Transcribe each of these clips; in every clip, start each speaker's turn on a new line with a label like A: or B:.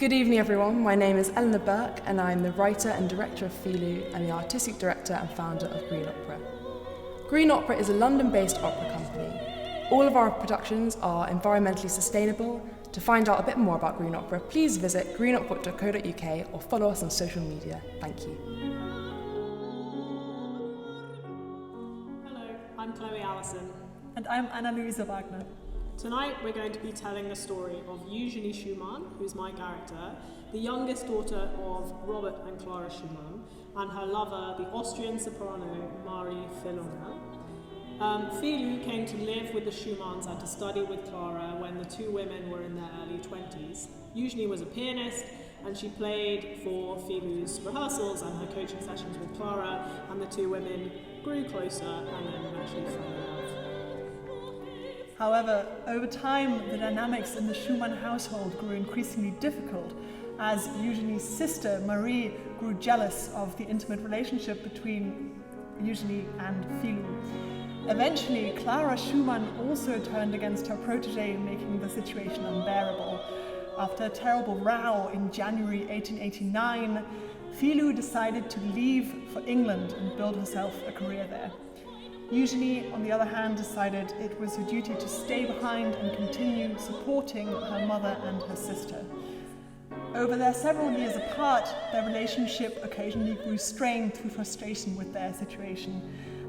A: Good evening everyone, my name is Eleanor Burke and I'm the writer and director of Fillu and the artistic director and founder of Green Opera. Green Opera is a London-based opera company. All of our productions are environmentally sustainable. To find out a bit more about Green Opera, please visit greenopera.co.uk or follow us on social media. Thank you.
B: Hello, I'm Chloë Allison.
C: And I'm Anna-Luise Wagner.
B: Tonight we're going to be telling the story of Eugenie Schumann, who's my character, the youngest daughter of Robert and Clara Schumann, and her lover, the Austrian soprano Marie Fillu. Fillu came to live with the Schumanns and to study with Clara when the two women were in their early 20s. Eugenie was a pianist and she played for Fillu's rehearsals and her coaching sessions with Clara, and the two women grew closer and then eventually fell in love.
C: However, over time, the dynamics in the Schumann household grew increasingly difficult as Eugenie's sister, Marie, grew jealous of the intimate relationship between Eugenie and Fillu. Eventually, Clara Schumann also turned against her protégé, making the situation unbearable. After a terrible row in January 1889, Fillu decided to leave for England and build herself a career there. Eugenie, on the other hand, decided it was her duty to stay behind and continue supporting her mother and her sister. Over their several years apart, their relationship occasionally grew strained through frustration with their situation,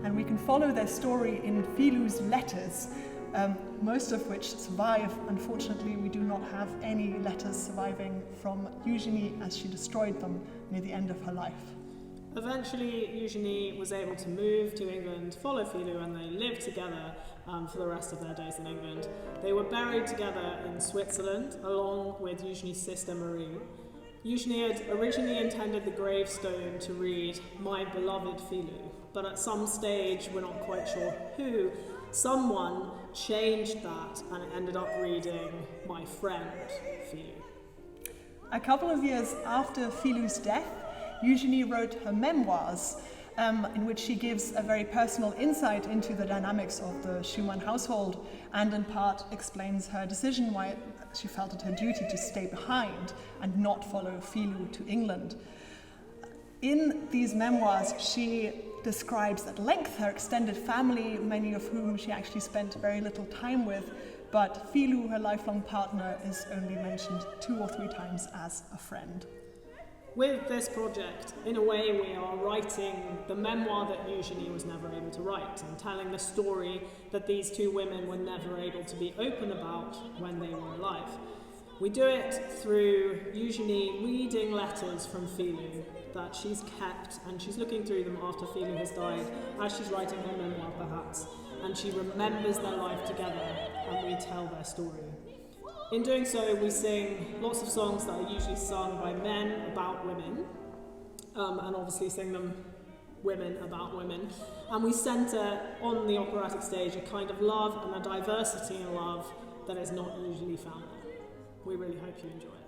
C: and we can follow their story in Fillu's letters, most of which survive. Unfortunately, we do not have any letters surviving from Eugenie as she destroyed them near the end of her life.
B: Eventually, Eugenie was able to move to England, follow Fillu, and they lived together for the rest of their days in England. They were buried together in Switzerland, along with Eugenie's sister Marie. Eugenie had originally intended the gravestone to read, "My beloved Fillu," but at some stage, we're not quite sure who, someone changed that and it ended up reading, "My friend Fillu."
C: A couple of years after Fillu's death, Eugenie wrote her memoirs, in which she gives a very personal insight into the dynamics of the Schumann household and in part explains her decision why she felt it her duty to stay behind and not follow Fillu to England. In these memoirs, she describes at length her extended family, many of whom she actually spent very little time with, but Fillu, her lifelong partner, is only mentioned 2 or 3 times as a friend.
B: With this project, in a way, we are writing the memoir that Eugenie was never able to write and telling the story that these two women were never able to be open about when they were alive. We do it through Eugenie reading letters from Fillu that she's kept, and she's looking through them after Fillu has died, as she's writing her memoir perhaps, and she remembers their life together and we tell their story. In doing so, we sing lots of songs that are usually sung by men about women, and obviously sing them women about women. And we centre on the operatic stage a kind of love and a diversity in love that is not usually found there. We really hope you enjoy it.